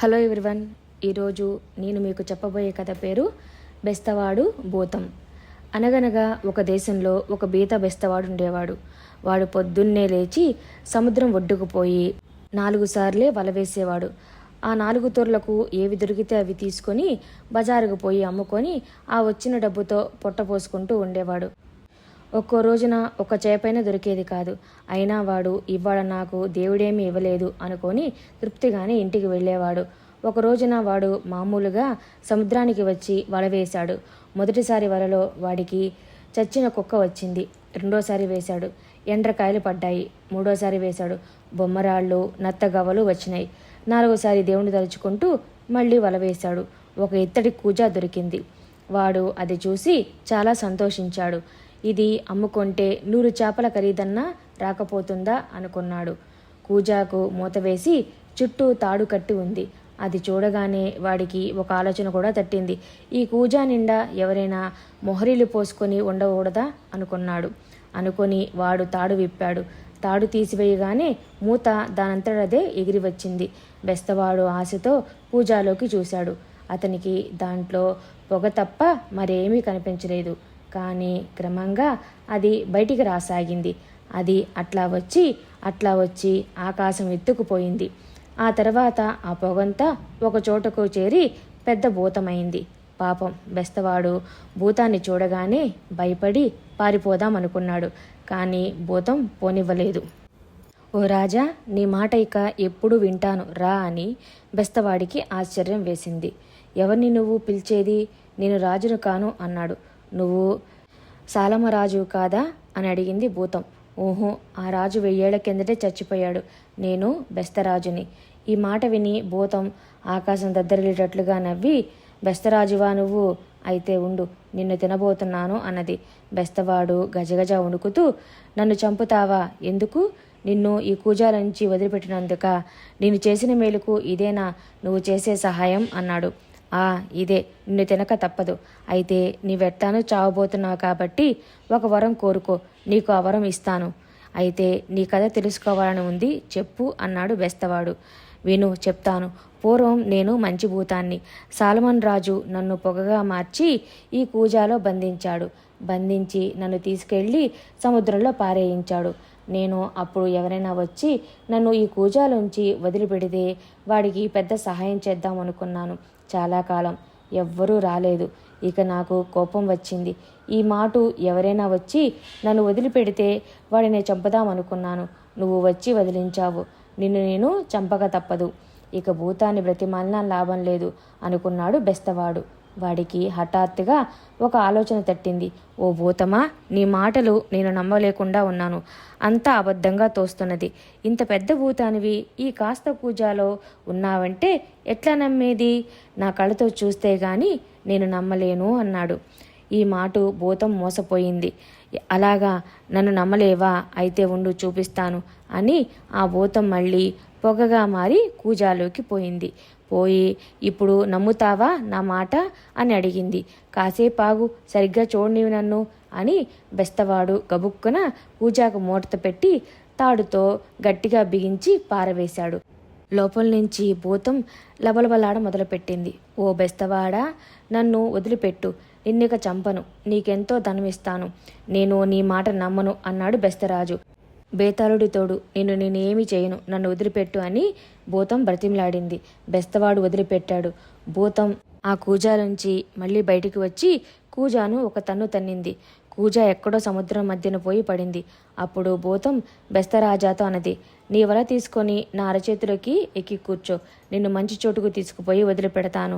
Hello everyone, ఈరోజు నేను మీకు చెప్పబోయే కథ పేరు బెస్తవాడు భూతం. అనగనగా ఒక దేశంలో ఒక బీద బెస్తవాడు ఉండేవాడు. వాడు పొద్దున్నే లేచి సముద్రం ఒడ్డుకు పోయి 4 సార్లే వల వేసేవాడు. ఆ 4 తొర్లకు ఏవి దొరికితే అవి తీసుకొని బజారుకు పోయి అమ్ముకొని ఆ వచ్చిన డబ్బుతో పొట్ట పోసుకుంటూ ఉండేవాడు. ఒక్కో రోజున ఒక చేపైనా దొరికేది కాదు. అయినా వాడు ఇవాళ నాకు దేవుడేమీ ఇవ్వలేదు అనుకొని తృప్తిగానే ఇంటికి వెళ్ళేవాడు. ఒక రోజున వాడు మామూలుగా సముద్రానికి వచ్చి వల వేశాడు. మొదటిసారి వలలో వాడికి చచ్చిన కుక్క వచ్చింది. రెండోసారి వేశాడు, ఎండ్రకాయలు పడ్డాయి. మూడోసారి వేశాడు, బొమ్మరాళ్ళు నత్తగవ్వలు వచ్చినాయి. 4వసారి దేవుని తలుచుకుంటూ మళ్ళీ వల వేశాడు. ఒక ఇత్తడి కూజా దొరికింది. వాడు అది చూసి చాలా సంతోషించాడు. ఇది అమ్ముకుంటే 100 చేపల ఖరీదన్నా రాకపోతుందా అనుకున్నాడు. కూజాకు మూత వేసి చుట్టూ తాడు కట్టి ఉంది. అది చూడగానే వాడికి ఒక ఆలోచన కూడా తట్టింది. ఈ కూజా నిండా ఎవరైనా మొహరీలు పోసుకొని ఉండకూడదా అనుకున్నాడు. అనుకొని వాడు తాడు విప్పాడు. తాడు తీసివేయగానే మూత దానంతటదే ఎగిరి వచ్చింది. బెస్తవాడు ఆశతో కూజాలోకి చూశాడు. అతనికి దాంట్లో పొగ తప్ప మరేమీ కనిపించలేదు. కానీ క్రమంగా అది బయటికి రాసాగింది. అది అట్లా వచ్చి ఆకాశం ఎత్తుకుపోయింది. ఆ తర్వాత ఆ పొగంతా ఒక చోటకు చేరి పెద్ద భూతమైంది. పాపం బెస్తవాడు భూతాన్ని చూడగానే భయపడి పారిపోదాం అనుకున్నాడు. కానీ భూతం పోనివ్వలేదు. ఓ రాజా, నీ మాట ఇక ఎప్పుడు వింటాను రా అని బెస్తవాడికి ఆశ్చర్యం వేసింది. ఎవరిని నువ్వు పిలిచేది? నేను రాజును కాను అన్నాడు. నువ్వు సాలమరాజు కాదా అని అడిగింది భూతం. ఓహో, ఆ రాజు 1000 ఏళ్ల కిందటే చచ్చిపోయాడు. నేను బెస్తరాజుని. ఈ మాట విని భూతం ఆకాశం దద్దరిల్లేటట్లుగా నవ్వి, బెస్తరాజువా నువ్వు? అయితే ఉండు, నిన్ను తినబోతున్నాను అన్నది. బెస్తవాడు గజగజ వణుకుతూ, నన్ను చంపుతావా? ఎందుకు? నిన్ను ఈ కూజాల నుంచి వదిలిపెట్టినందుక? నేను చేసిన మేలుకు ఇదేనా నువ్వు చేసే సహాయం అన్నాడు. ఇదే, నిన్ను తినక తప్పదు. అయితే నీవెట్లానూ చావబోతున్నావు కాబట్టి ఒక వరం కోరుకో, నీకు ఆ వరం ఇస్తాను. అయితే నీ కథ తెలుసుకోవాలని ఉంది, చెప్పు అన్నాడు బెస్తవాడు. విను, చెప్తాను. పూర్వం నేను మంచి భూతాన్ని. సాలమన్ రాజు నన్ను పొగగా మార్చి ఈ కూజాలో బంధించాడు. బంధించి నన్ను తీసుకెళ్ళి సముద్రంలో పారేయించాడు. నేను అప్పుడు ఎవరైనా వచ్చి నన్ను ఈ కూజాలోంచి వదిలిపెడితే వాడికి పెద్ద సహాయం చేద్దాం అనుకున్నాను. చాలా కాలం ఎవ్వరూ రాలేదు. ఇక నాకు కోపం వచ్చింది. ఈ మాట ఎవరైనా వచ్చి నన్ను వదిలిపెడితే వాడిని చంపుదామనుకున్నాను. నువ్వు వచ్చి వదిలించావు. నిన్ను నేను చంపక తప్పదు. ఇక భూతాన్ని బ్రతిమాలినా లాభం లేదు అనుకున్నాడు బెస్తవాడు. వాడికి హఠాత్తుగా ఒక ఆలోచన తట్టింది. ఓ భూతమా, నీ మాటలు నేను నమ్మలేకుండా ఉన్నాను. అంతా అబద్ధంగా తోస్తున్నది. ఇంత పెద్ద భూతానివి ఈ కాస్త కూజాలో ఉన్నావంటే ఎట్లా నమ్మేది? నా కళ్ళతో చూస్తే గాని నేను నమ్మలేను అన్నాడు. ఈ మాట భూతం మోసపోయింది. అలాగా, నన్ను నమ్మలేవా? అయితే ఉండు, చూపిస్తాను అని ఆ భూతం మళ్ళీ పొగగా మారి కూజాలోకి పోయింది. పోయి, ఇప్పుడు నమ్ముతావా నా మాట అని అడిగింది. కాసేపాగు, సరిగ్గా చూడనివి నన్ను అని బెస్తవాడు గబుక్కున కూజాకు మూటత పెట్టి తాడుతో గట్టిగా బిగించి పారవేశాడు. లోపల నుంచి భూతం లబలబలాడ మొదలుపెట్టింది. ఓ బెస్తవాడా, నన్ను వదిలిపెట్టు, నిన్నిక చంపను, నీకెంతో ధనమిస్తాను. నేను నీ మాట నమ్మను అన్నాడు బెస్తరాజు. బేతాళుడి తోడు, నేనేమి చేయను, నన్ను వదిలిపెట్టు అని భూతం బ్రతిమలాడింది. బెస్తవాడు వదిలిపెట్టాడు. భూతం ఆ కూజాలోంచి మళ్ళీ బయటికి వచ్చి కూజాను ఒక తన్ను తన్నింది. కూజా ఎక్కడో సముద్రం మధ్యన పోయి పడింది. అప్పుడు భూతం బెస్తరాజాతో అన్నది, నీ వల తీసుకొని నా అరచేతిలోకి ఎక్కి కూర్చో, నిన్ను మంచి చోటుకు తీసుకుపోయి వదిలిపెడతాను.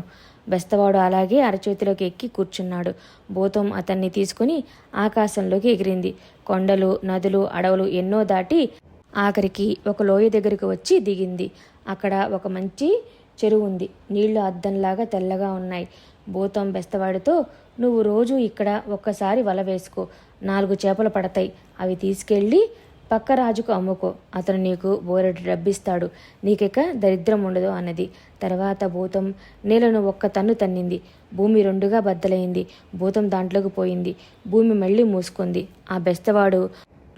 బెస్తవాడు అలాగే అరచేతిలోకి ఎక్కి కూర్చున్నాడు. భూతం అతన్ని తీసుకుని ఆకాశంలోకి ఎగిరింది. కొండలు, నదులు, అడవులు ఎన్నో దాటి ఆఖరికి ఒక లోయ దగ్గరికి వచ్చి దిగింది. అక్కడ ఒక మంచి చెరువు ఉంది. నీళ్లు అద్దంలాగా తెల్లగా ఉన్నాయి. భూతం బెస్తవాడితో, నువ్వు రోజు ఇక్కడ ఒక్కసారి వల వేసుకో, 4 చేపలు పడతాయి. అవి తీసుకెళ్ళి పక్క రాజుకు అమ్ముకో, అతను నీకు బోరెడు డబ్బిస్తాడు, నీకిక దరిద్రం ఉండదు అన్నది. తర్వాత భూతం నేలను ఒక్క తన్ను తన్నింది. భూమి 2గా బద్దలైంది. భూతం దాంట్లోకి పోయింది. భూమి మళ్ళీ మూసుకుంది. ఆ బెస్తవాడు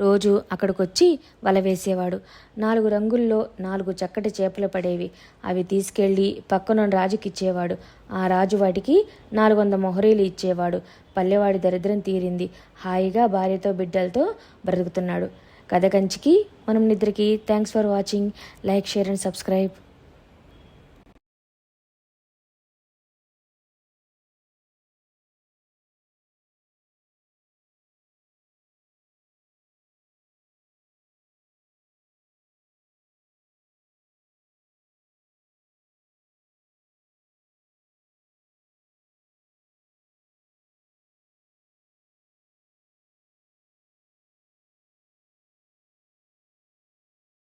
రోజు అక్కడికొచ్చి వల వేసేవాడు. 4 రంగుల్లో 4 చక్కటి చేపలు పడేవి. అవి తీసుకెళ్ళి పక్కనున్న రాజుకిచ్చేవాడు. ఆ రాజు వాటికి 400 మొహరీలు ఇచ్చేవాడు. పల్లెవాడి దరిద్రం తీరింది. హాయిగా భార్యతో బిడ్డలతో బ్రతుకుతున్నాడు. కథ కంచికి మనం నిద్రకి. Thanks for watching. Like, share and subscribe.